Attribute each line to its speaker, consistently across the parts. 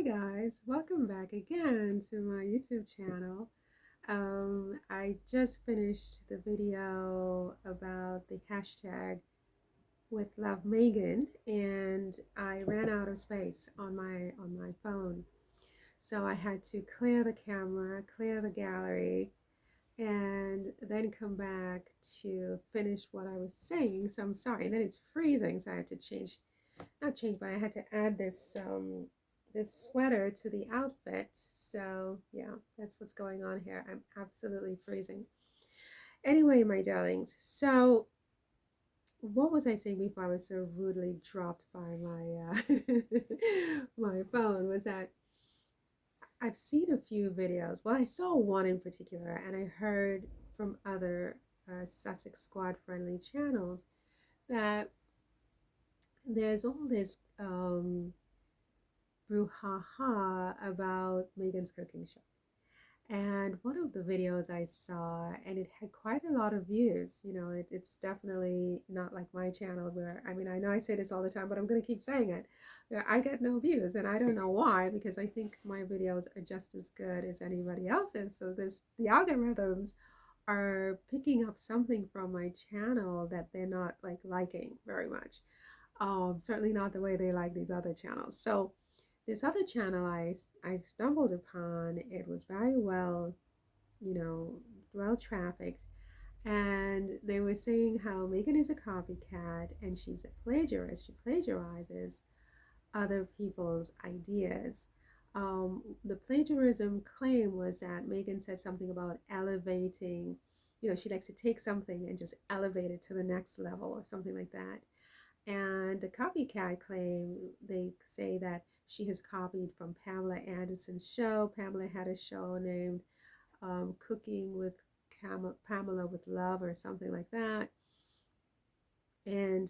Speaker 1: guys, welcome back again to my YouTube channel. I just finished the video about the hashtag with Love Meghan, and I ran out of space on my phone. So I had to clear the camera, clear the gallery, and then come back to finish what I was saying. So I'm sorry. And then it's freezing, so I had to not change, but I had to add this sweater to the outfit. So yeah, that's what's going on here. I'm absolutely freezing. Anyway, my darlings, so what was I saying before I was so rudely dropped by my phone? Was that I've seen a few videos. Well, I saw one in particular, and I heard from other Sussex Squad friendly channels that there's all this brouhaha about Meghan's cooking show. And one of the videos I saw, and it had quite a lot of views. It's definitely not like my channel where, I mean, I know I say this all the time, but I'm going to keep saying it. Where I get no views, and I don't know why, because I think my videos are just as good as anybody else's. So the algorithms are picking up something from my channel that they're not like liking very much. Certainly not the way they like these other channels. So this other channel I stumbled upon, it was very well, you know, well trafficked. And they were saying how Meghan is a copycat and she's a plagiarist. She plagiarizes other people's ideas. The plagiarism claim was that Meghan said something about elevating, she likes to take something and just elevate it to the next level or something like that. And the copycat claim, they say that she has copied from Pamela Anderson's show. Pamela had a show named Cooking with Pamela with Love or something like that. And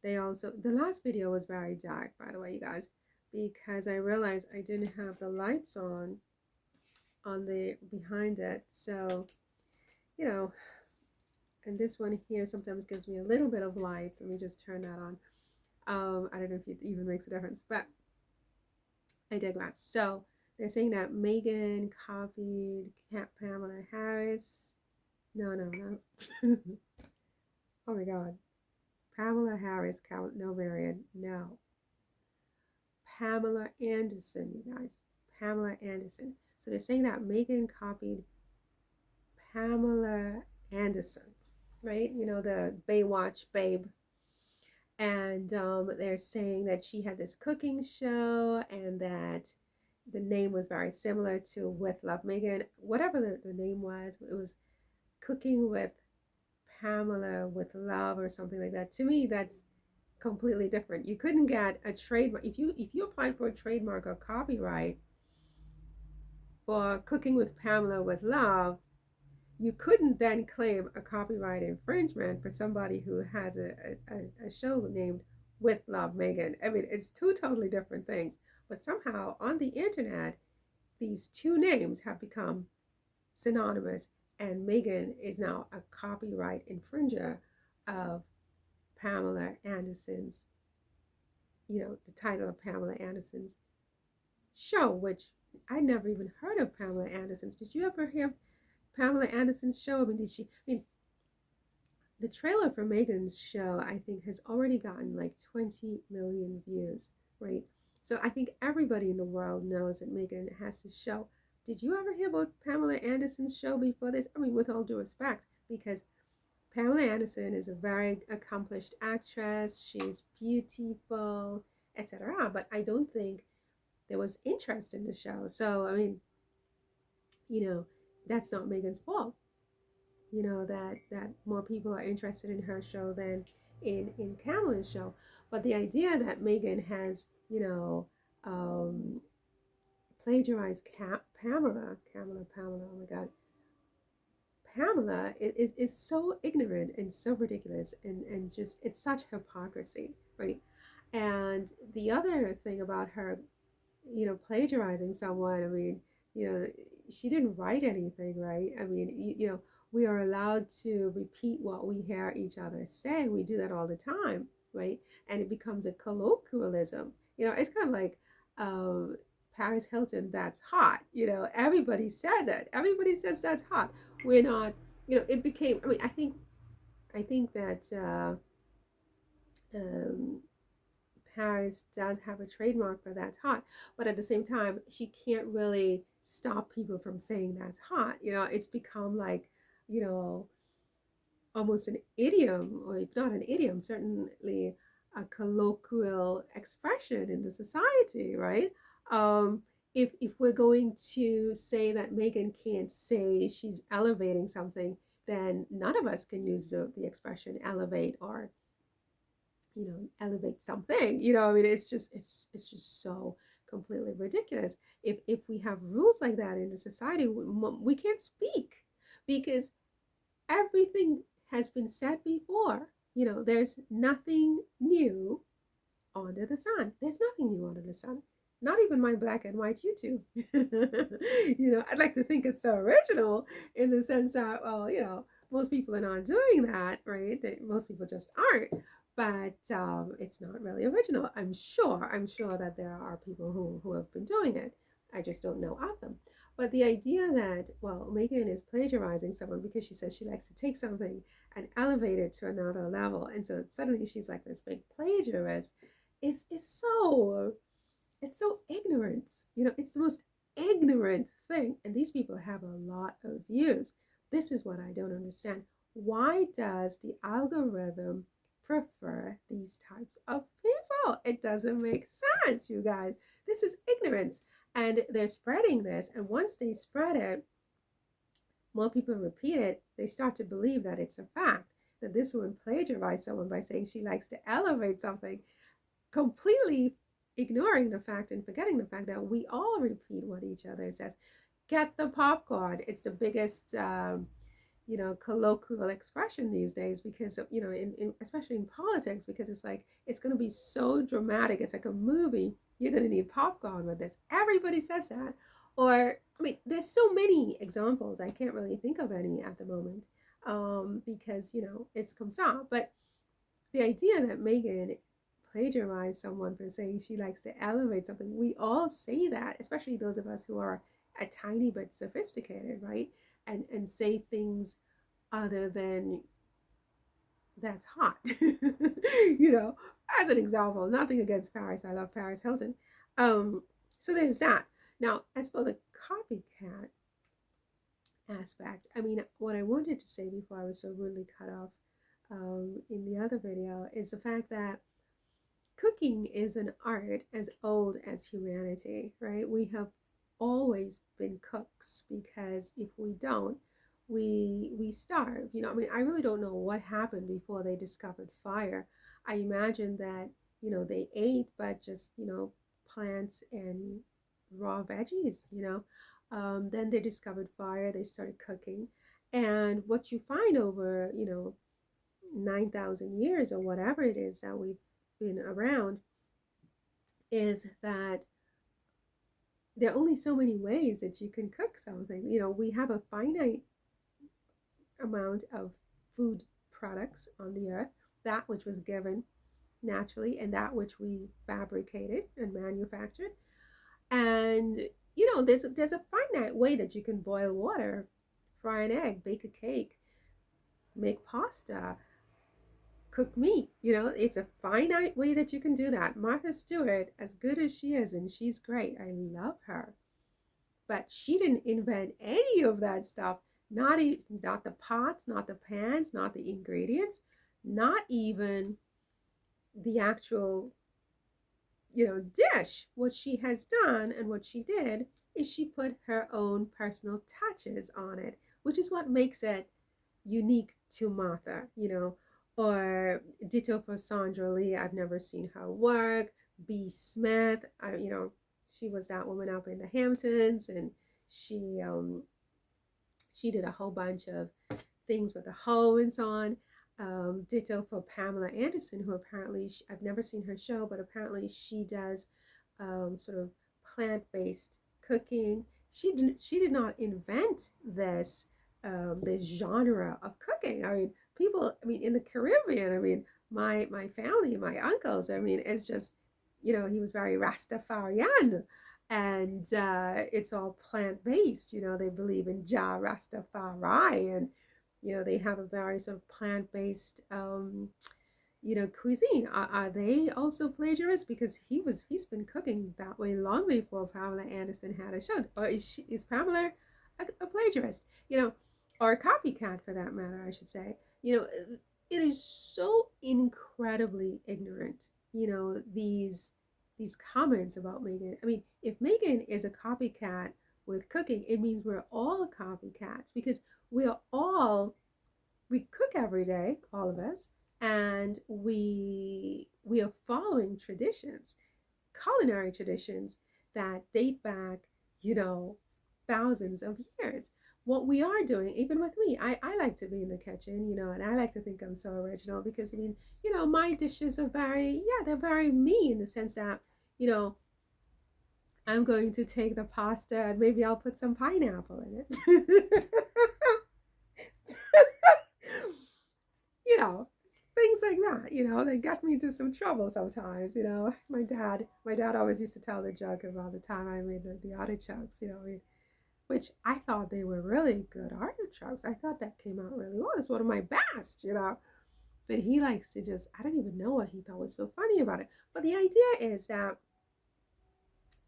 Speaker 1: they also, the last video was very dark, by the way, you guys, because I realized I didn't have the lights on the behind it. So, you know, and this one here sometimes gives me a little bit of light. Let me just turn that on. I don't know if it even makes a difference, but I digress. So they're saying that Meghan copied Pamela Harris. No. Oh my God. Pamela Harris, no variant. No. Pamela Anderson, you guys. Pamela Anderson. So they're saying that Meghan copied Pamela Anderson, right? The Baywatch babe. And they're saying that she had this cooking show and that the name was very similar to With Love Meghan. Whatever the name was, it was Cooking with Pamela with Love or something like that. To me, that's completely different. You couldn't get a trademark if you applied for a trademark or copyright for Cooking with Pamela with Love. You couldn't then claim a copyright infringement for somebody who has a show named With Love Meghan. I mean, it's two totally different things. But somehow on the internet, these two names have become synonymous, and Meghan is now a copyright infringer of Pamela Anderson's, the title of Pamela Anderson's show, which I never even heard of Pamela Anderson's. Did you ever hear Pamela Anderson's show? I mean, the trailer for Meghan's show, I think, has already gotten like 20 million views, right? So I think everybody in the world knows that Meghan has this show. Did you ever hear about Pamela Anderson's show before this? I mean, with all due respect, because Pamela Anderson is a very accomplished actress. She's beautiful, etc. But I don't think there was interest in the show. So, I mean, that's not Meghan's fault. That more people are interested in her show than in Kamala's show. But the idea that Meghan has, plagiarized Pamela, oh my God, Pamela is so ignorant and so ridiculous, and just, it's such hypocrisy, right? And the other thing about her, plagiarizing someone, I mean, you know, she didn't write anything, right? I mean, we are allowed to repeat what we hear each other say. We do that all the time, right? And it becomes a colloquialism. It's kind of like um, Paris Hilton, that's hot. Everybody says it. Everybody says that's hot. We're not, it became, I mean, I think that um, Paris does have a trademark for that's hot, but at the same time, she can't really stop people from saying that's hot. It's become like, you know, almost an idiom, or if not an idiom, certainly a colloquial expression in the society, right? Um, if we're going to say that Megan can't say she's elevating something, then none of us can use the expression elevate, or elevate something. I mean, it's just so completely ridiculous. If we have rules like that in the society, we can't speak, because everything has been said before. There's nothing new under the sun. There's nothing new under the sun. Not even my black and white YouTube. I'd like to think it's so original in the sense that, well, most people are not doing that, right? Most people just aren't. But it's not really original. I'm sure that there are people who have been doing it. I just don't know of them. But the idea that, well, Megan is plagiarizing someone because she says she likes to take something and elevate it to another level. And so suddenly she's like this big plagiarist is so, it's so ignorant. It's the most ignorant thing. And these people have a lot of views. This is what I don't understand. Why does the algorithm prefer these types of people? It doesn't make sense, you guys. This is ignorance. And they're spreading this. And once they spread it, more people repeat it, they start to believe that it's a fact, that this woman plagiarized someone by saying she likes to elevate something, completely ignoring the fact and forgetting the fact that we all repeat what each other says. Get the popcorn. It's the biggest, colloquial expression these days, because especially in politics, because it's like it's going to be so dramatic. It's like a movie. You're going to need popcorn with this. Everybody says that. Or, I mean, there's so many examples. I can't really think of any at the moment, because it's comes out. But the idea that Megan plagiarized someone for saying she likes to elevate something, we all say that, especially those of us who are a tiny bit sophisticated, right? And say things other than that's hot. As an example, nothing against Paris. I love Paris Hilton. So there's that. Now, as for the copycat aspect, I mean, what I wanted to say before I was so rudely cut off in the other video is the fact that cooking is an art as old as humanity, right? We have always been cooks, because if we don't, we starve. I mean, I really don't know what happened before they discovered fire. I imagine that, they ate, but just, plants and raw veggies. Then they discovered fire, they started cooking. And what you find over, 9,000 years or whatever it is that we've been around, is that there are only so many ways that you can cook something. We have a finite amount of food products on the earth, that which was given naturally and that which we fabricated and manufactured. And there's a finite way that you can boil water, fry an egg, bake a cake, make pasta, cook meat. It's a finite way that you can do that. Martha Stewart, as good as she is, and she's great, I love her, but she didn't invent any of that stuff. Not the pots, not the pans, not the ingredients, not even the actual dish. What she has done and what she did is she put her own personal touches on it, which is what makes it unique to Martha. Or ditto for Sandra Lee. I've never seen her work. B. Smith, she was that woman up in the Hamptons, and she did a whole bunch of things with the hoe and so on. Ditto for Pamela Anderson, who apparently, I've never seen her show, but apparently she does sort of plant-based cooking. She did not invent this genre of cooking. I mean, people, I mean, in the Caribbean, I mean, my family, my uncles, I mean, it's just, he was very Rastafarian. And it's all plant based. They believe in Jah Rastafari, and they have a very sort of plant based cuisine. Are they also plagiarists? Because he's been cooking that way long before Pamela Anderson had a show. Or is Pamela a plagiarist? Or a copycat for that matter, I should say. It is so incredibly ignorant. These comments about Meghan. I mean, if Meghan is a copycat with cooking, it means we're all copycats because we cook every day, all of us, and we are following traditions, culinary traditions that date back, you know, thousands of years. What we are doing, even with me, I like to be in the kitchen, and I like to think I'm so original because I mean, my dishes are they're very me in the sense that, you know, I'm going to take the pasta and maybe I'll put some pineapple in it. you know, Things like that, they got me into some trouble sometimes. My dad always used to tell the joke about the time I made the artichokes, which I thought they were really good artichokes. I thought that came out really well. It's one of my best. But he likes to just, I don't even know what he thought was so funny about it. But the idea is that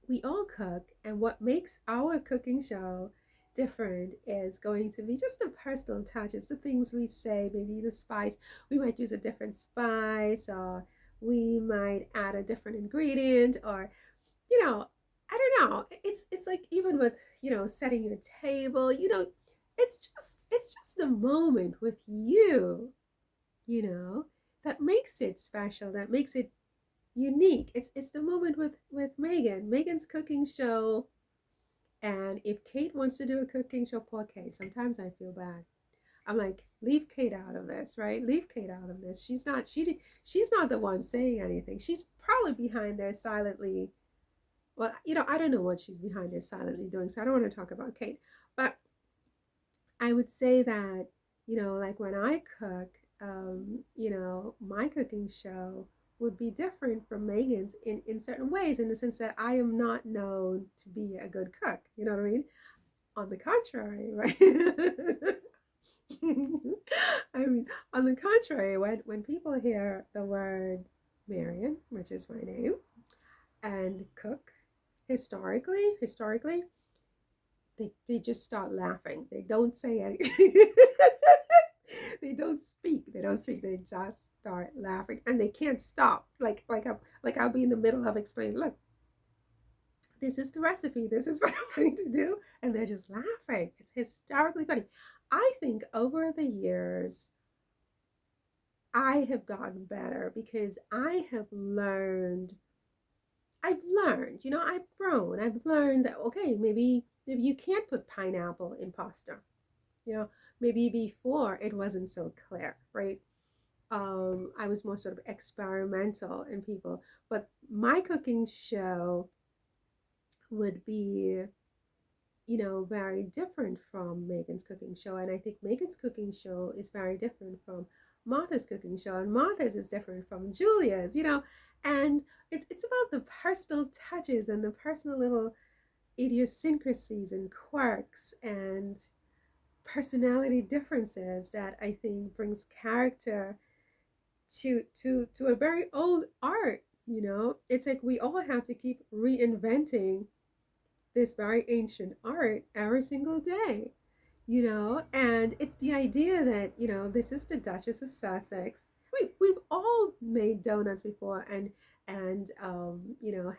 Speaker 1: we all cook, and what makes our cooking show different is going to be just the personal touches, the things we say, maybe the spice. We might use a different spice, or we might add a different ingredient, or I don't know. It's like even with setting your table. It's just a moment with you know, that makes it special, that makes it unique. It's the moment with Meghan. Meghan's cooking show. And if Kate wants to do a cooking show, poor Kate. Sometimes I feel bad. I'm like, leave Kate out of this, right? Leave Kate out of this. She's not the one saying anything. She's probably behind there silently. Well, I don't know what she's behind there silently doing, so I don't want to talk about Kate. But I would say that, like when I cook, my cooking show would be different from Megan's in certain ways, in the sense that I am not known to be a good cook. You know what I mean? On the contrary, right? I mean, on the contrary, when people hear the word Marion, which is my name, and cook, historically, they just start laughing. They don't say anything. They don't speak. They just start laughing, and they can't stop. I'll be in the middle of explaining. Look, this is the recipe. This is what I'm going to do, and they're just laughing. It's hysterically funny. I think over the years, I have gotten better because I've grown. I've learned that okay, maybe you can't put pineapple in pasta. You know, maybe before it wasn't so clear, right? I was more sort of experimental in people, but my cooking show would be, very different from Megan's cooking show, and I think Megan's cooking show is very different from Martha's cooking show, and Martha's is different from Julia's, and it's about the personal touches and the personal little idiosyncrasies and quirks and personality differences that I think brings character to a very old art. It's like we all have to keep reinventing this very ancient art every single day. And it's the idea that this is the Duchess of Sussex. We've all made donuts before, and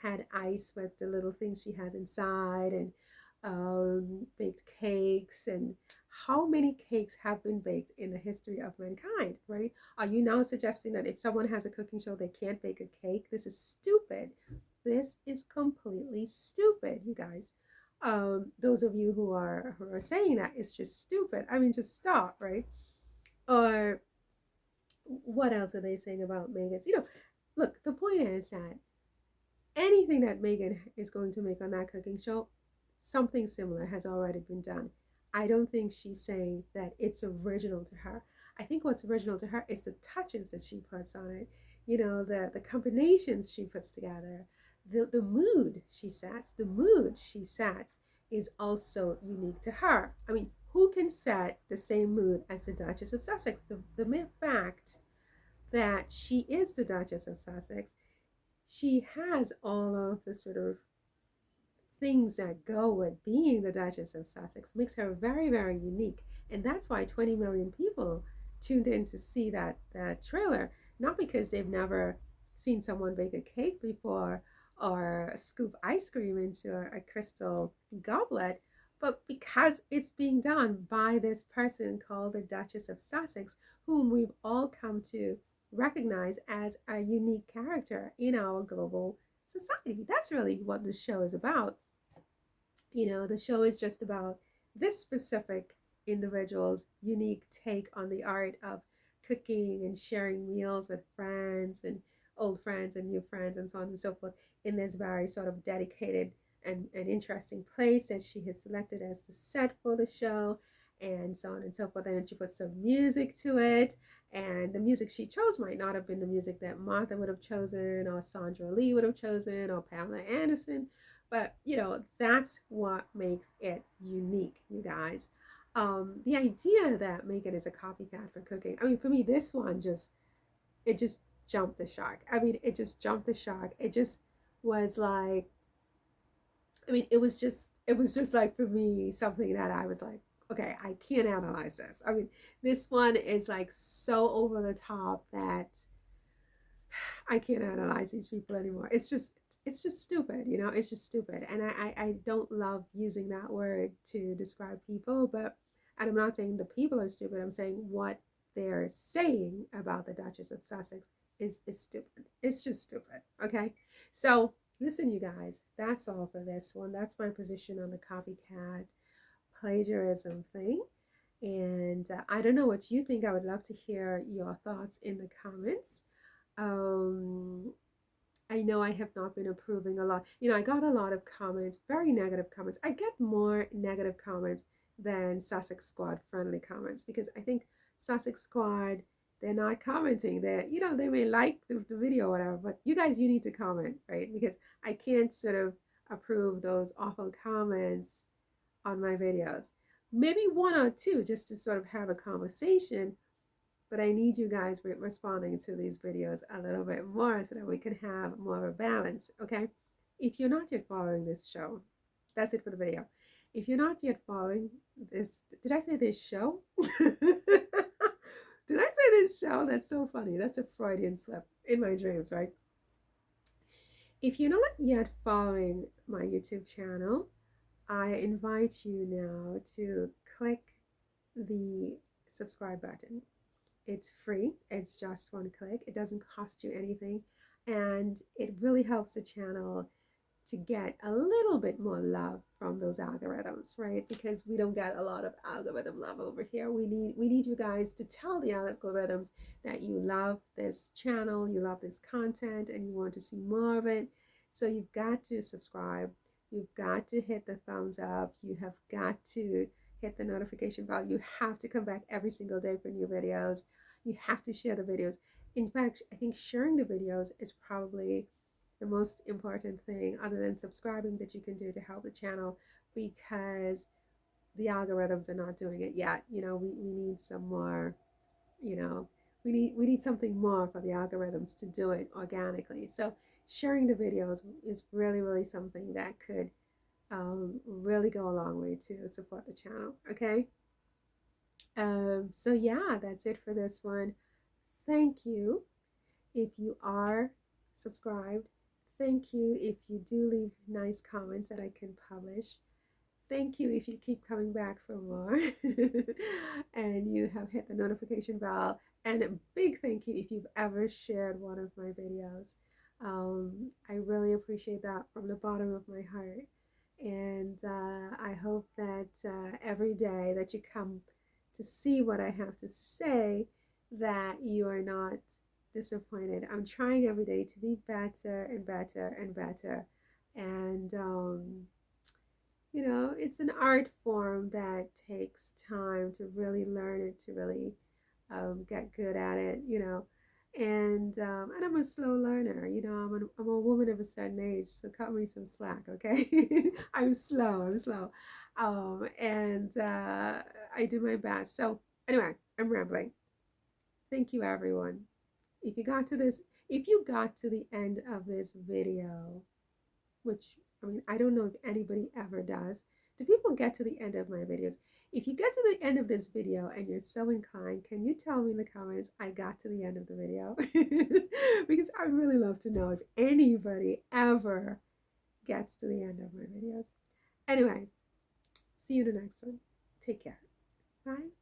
Speaker 1: had ice with the little things she has inside, and baked cakes. And how many cakes have been baked in the history of mankind, right? Are you now suggesting that if someone has a cooking show they can't bake a cake? This is stupid. This is completely stupid, you guys. Those of you who are saying that, it's just stupid. I mean, just stop, right? Or what else are they saying about Megan's? Look, the point is that anything that Meghan is going to make on that cooking show, something similar has already been done. I don't think she's saying that it's original to her. I think what's original to her is the touches that she puts on it. the combinations she puts together, the mood she sets, is also unique to her. I mean, who can set the same mood as the Duchess of Sussex? The mere fact that she is the Duchess of Sussex, she has all of the sort of things that go with being the Duchess of Sussex, makes her very, very unique. And that's why 20 million people tuned in to see that trailer, not because they've never seen someone bake a cake before or scoop ice cream into a crystal goblet, but because it's being done by this person called the Duchess of Sussex, whom we've all come to recognize as a unique character in our global society. That's really what the show is about. The show is just about this specific individual's unique take on the art of cooking and sharing meals with friends and old friends and new friends and so on and so forth in this very sort of dedicated and interesting place that she has selected as the set for the show and so on and so forth. And then she puts some music to it. And the music she chose might not have been the music that Martha would have chosen or Sandra Lee would have chosen or Pamela Anderson, but that's what makes it unique, you guys. The idea that Meghan is a copycat for cooking. I mean, for me, this one just jumped the shark. I mean, it just jumped the shark. It just was like, I mean, it was just like for me something that I was like, okay, I can't analyze this. I mean, this one is like so over the top that I can't analyze these people anymore. It's just stupid, it's just stupid. And I don't love using that word to describe people, and I'm not saying the people are stupid, I'm saying what they're saying about the Duchess of Sussex is stupid. It's just stupid. Okay. So listen, you guys, that's all for this one. That's my position on the copycat plagiarism thing. And I don't know what you think. I would love to hear your thoughts in the comments. um I know I have not been approving a lot. I got a lot of comments, very negative comments. I get more negative comments than Sussex Squad friendly comments because I think Sussex Squad, they're not commenting. They may like the video or whatever, but you guys, you need to comment, right? Because I can't sort of approve those awful comments on my videos. Maybe one or two just to sort of have a conversation, but I need you guys responding to these videos a little bit more so that we can have more of a balance, okay? If you're not yet following this show, that's it for the video. If you're not yet following this, did I say this show? Did I say this show? That's so funny. That's a Freudian slip in my dreams, right? If you're not yet following my YouTube channel, I invite you now to click the subscribe button. It's free. It's just one click. It doesn't cost you anything. And it really helps the channel to get a little bit more love from those algorithms, right? Because we don't get a lot of algorithm love over here. We need you guys to tell the algorithms that you love this channel, you love this content, and you want to see more of it. So you've got to subscribe. You've got to hit the thumbs up. You have got to hit the notification bell. You have to come back every single day for new videos. You have to share the videos. In fact, I think sharing the videos is probably the most important thing other than subscribing that you can do to help the channel, because the algorithms are not doing it yet. We need some more, you know we need something more for the algorithms to do it organically. So sharing the videos is really, really something that could really go a long way to support the channel. Okay. So yeah, that's it for this one. Thank you if you are subscribed. Thank you if you do leave nice comments that I can publish. Thank you if you keep coming back for more and you have hit the notification bell. And a big thank you if you've ever shared one of my videos. I really appreciate that from the bottom of my heart. And I hope that every day that you come to see what I have to say, that you are not disappointed. I'm trying every day to be better and better and better. And it's an art form that takes time to really learn it, to really get good at it, And I'm a slow learner. I'm a woman of a certain age, so cut me some slack, okay? I'm slow. I'm slow, and I do my best. So anyway, I'm rambling. Thank you, everyone. If you got to this, if you got to the end of this video, which I mean, I don't know if anybody ever does. Do people get to the end of my videos? If you get to the end of this video and you're so inclined, can you tell me in the comments I got to the end of the video? Because I'd really love to know if anybody ever gets to the end of my videos. Anyway, see you in the next one. Take care. Bye.